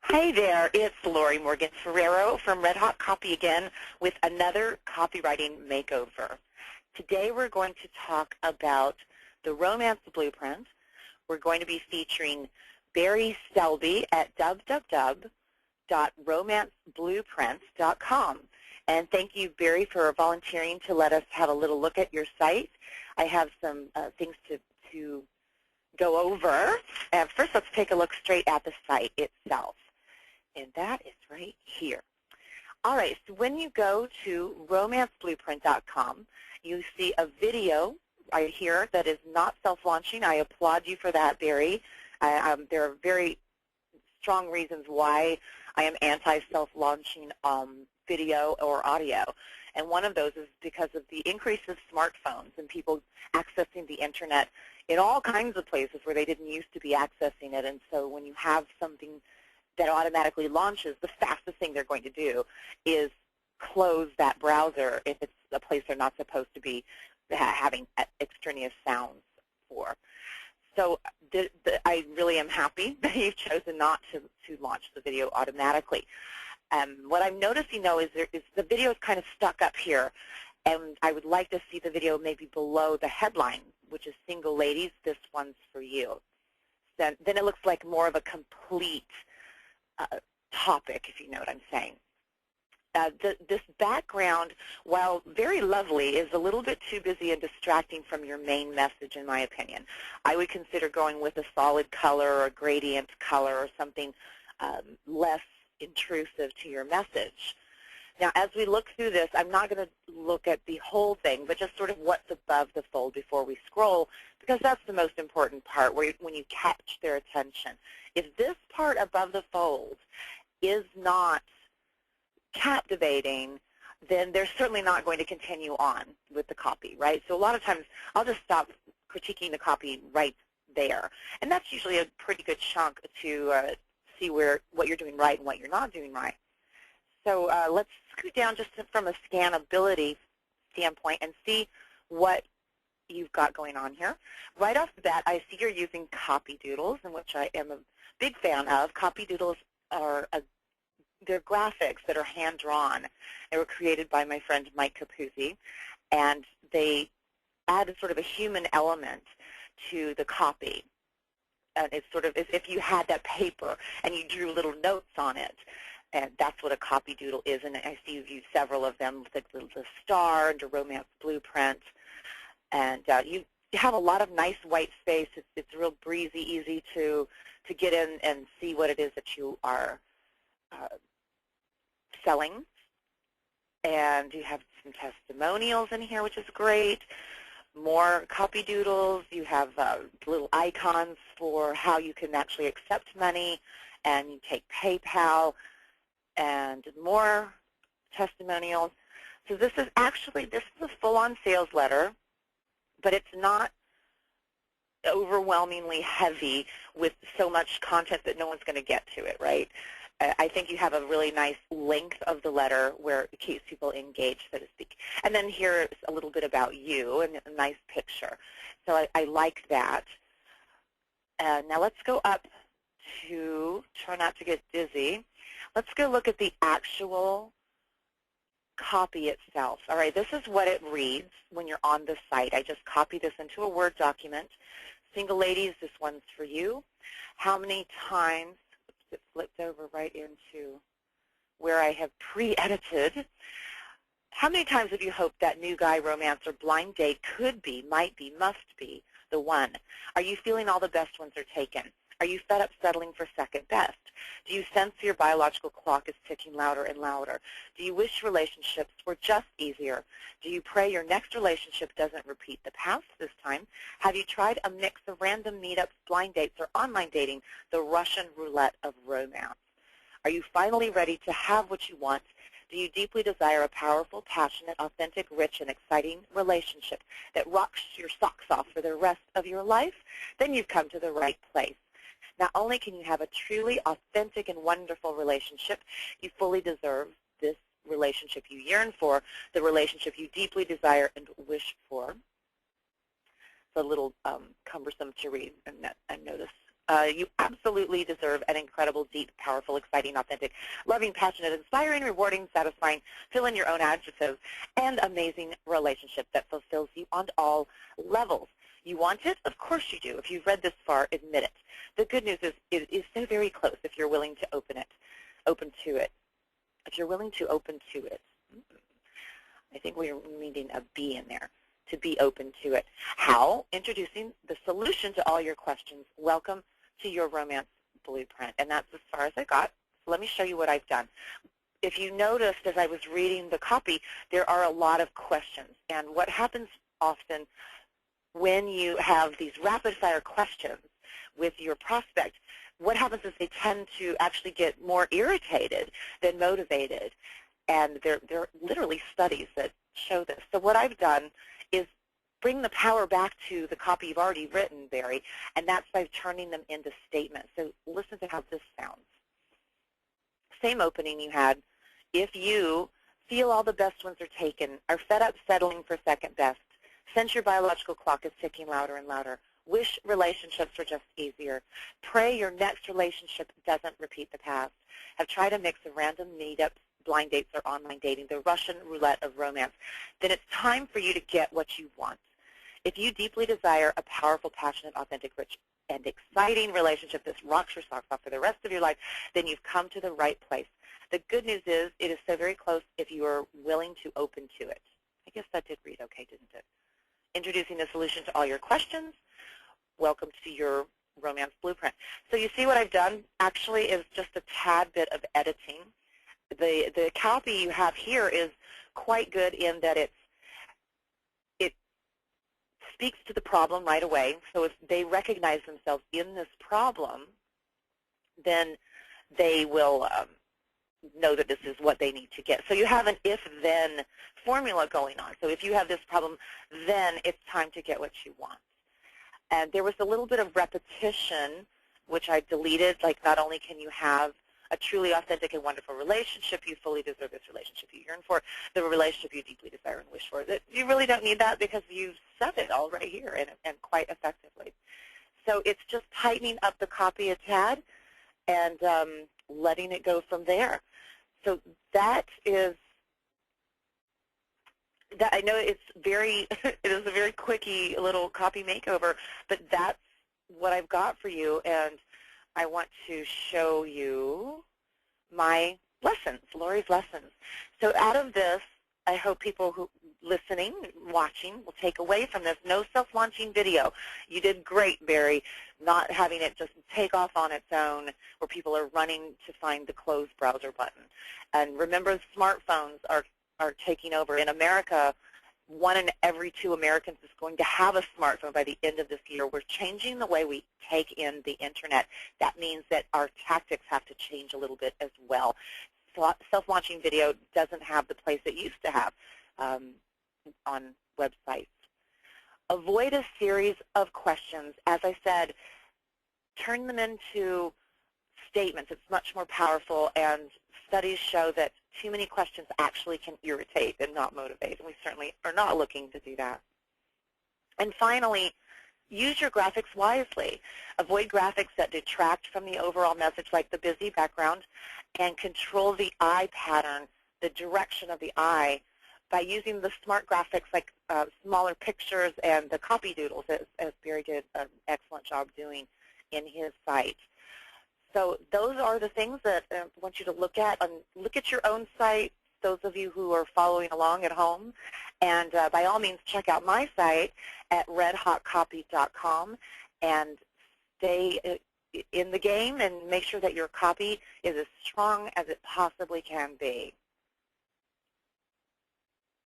Hey there, it's Lorrie Morgan-Ferrero from Red Hot Copy again with another copywriting makeover. Today we're going to talk about the romance blueprint. We're going to be featuring Barry Selby at www.romanceblueprints.com. And thank you, Barry, for volunteering to let us have a little look at your site. I have some things to go over. First, let's take a look straight at the site itself. And that is right here. All right, so when you go to romanceblueprint.com, you see a video right here that is not self-launching. I applaud you for that, Barry. There are very strong reasons why I am anti-self-launching video or audio. And one of those is because of the increase of smartphones and people accessing the Internet in all kinds of places where they didn't used to be accessing it. And so when you have something that automatically launches, the fastest thing they're going to do is close that browser if it's a place they're not supposed to be having extraneous sounds for. So I really am happy that you've chosen not to launch the video automatically. What I'm noticing, though, is the video is kind of stuck up here, and I would like to see the video maybe below the headline, which is Single Ladies, This One's For You. Then it looks like more of a complete topic, if you know what I'm saying. This background, while very lovely, is a little bit too busy and distracting from your main message, in my opinion. I would consider going with a solid color or a gradient color or something less intrusive to your message. Now, as we look through this, I'm not going to look at the whole thing, but just sort of what's above the fold before we scroll, because that's the most important part, when you catch their attention. If this part above the fold is not captivating, then they're certainly not going to continue on with the copy, right? So a lot of times I'll just stop critiquing the copy right there. And that's usually a pretty good chunk to see what you're doing right and what you're not doing right. So let's scoot down just from a scannability standpoint and see what you've got going on here. Right off the bat, I see you're using copy doodles, in which I am a big fan of. Copy doodles are they're graphics that are hand-drawn. They were created by my friend Mike Capuzzi, and they add sort of a human element to the copy. It's sort of as if you had that paper and you drew little notes on it. And that's what a copy doodle is, and I see you've used several of them, the star and a romance blueprint. And you have a lot of nice white space. It's real breezy, easy to get in and see what it is that you are selling. And you have some testimonials in here, which is great. More copy doodles. You have little icons for how you can actually accept money, and you take PayPal, and more testimonials. So this is a full-on sales letter, but it's not overwhelmingly heavy with so much content that no one's going to get to it, right? I think you have a really nice length of the letter where it keeps people engaged, so to speak. And then here's a little bit about you and a nice picture. So I like that. Now let's go up to, try not to get dizzy. Let's go look at the actual copy itself. All right, this is what it reads when you're on the site. I just copy this into a Word document. Single ladies, this one's for you. How many times, it flipped over right into where I have pre-edited. How many times have you hoped that new guy romance or blind date could be, might be, must be the one? Are you feeling all the best ones are taken? Are you fed up settling for second best? Do you sense your biological clock is ticking louder and louder? Do you wish relationships were just easier? Do you pray your next relationship doesn't repeat the past this time? Have you tried a mix of random meetups, blind dates, or online dating, the Russian roulette of romance? Are you finally ready to have what you want? Do you deeply desire a powerful, passionate, authentic, rich, and exciting relationship that rocks your socks off for the rest of your life? Then you've come to the right place. Not only can you have a truly authentic and wonderful relationship, you fully deserve this relationship you yearn for, the relationship you deeply desire and wish for. It's a little cumbersome to read, and notice You absolutely deserve an incredible, deep, powerful, exciting, authentic, loving, passionate, inspiring, rewarding, satisfying, fill in your own adjectives, and amazing relationship that fulfills you on all levels. You want it? Of course you do. If you've read this far, admit it. The good news is it is so very close if you're willing to open to it. If you're willing to open to it. I think we're needing a B in there, to be open to it. How? Introducing the solution to all your questions. Welcome to your romance blueprint. And that's as far as I got. So let me show you what I've done. If you noticed as I was reading the copy, there are a lot of questions. And what happens often when you have these rapid-fire questions with your prospect, what happens is they tend to actually get more irritated than motivated. And there are literally studies that show this. So what I've done is bring the power back to the copy you've already written, Barry, and that's by turning them into statements. So listen to how this sounds. Same opening you had. If you feel all the best ones are taken, are fed up settling for second best, sense your biological clock is ticking louder and louder, wish relationships were just easier, pray your next relationship doesn't repeat the past, have tried a mix of random meetups, blind dates, or online dating, the Russian roulette of romance, then it's time for you to get what you want. If you deeply desire a powerful, passionate, authentic, rich, and exciting relationship that rocks your socks off for the rest of your life, then you've come to the right place. The good news is it is so very close if you are willing to open to it. I guess that did read okay, didn't it? Introducing the solution to all your questions. Welcome to your romance blueprint. So you see what I've done actually is just a tad bit of editing. The copy you have here is quite good in that it speaks to the problem right away. So if they recognize themselves in this problem, then they will know that this is what they need to get. So you have an if-then formula going on. So if you have this problem, then it's time to get what you want. And there was a little bit of repetition, which I deleted, like not only can you have a truly authentic and wonderful relationship, you fully deserve this relationship you yearn for, the relationship you deeply desire and wish for. You really don't need that because you've said it all right here and quite effectively. So it's just tightening up the copy a tad and letting it go from there. So that is, I know it's very, it is a very quickie little copy makeover, but that's what I've got for you, and I want to show you my lessons, Lorrie's lessons. So out of this, I hope people who listening, watching, will take away from this no self-launching video. You did great, Barry, not having it just take off on its own where people are running to find the close browser button. And remember, smartphones are taking over. In America, 1 in every 2 Americans is going to have a smartphone by the end of this year. We're changing the way we take in the Internet. That means that our tactics have to change a little bit as well. Self-launching video doesn't have the place it used to have on websites. Avoid a series of questions. As I said, turn them into statements. It's much more powerful, and studies show that too many questions actually can irritate and not motivate, and we certainly are not looking to do that. And finally, use your graphics wisely. Avoid graphics that detract from the overall message, like the busy background, and control the eye pattern, the direction of the eye, by using the smart graphics like smaller pictures and the copy doodles, as Barry did an excellent job doing in his site. So those are the things that I want you to look at. Look at your own site, those of you who are following along at home. And by all means, check out my site at redhotcopy.com and stay in the game and make sure that your copy is as strong as it possibly can be.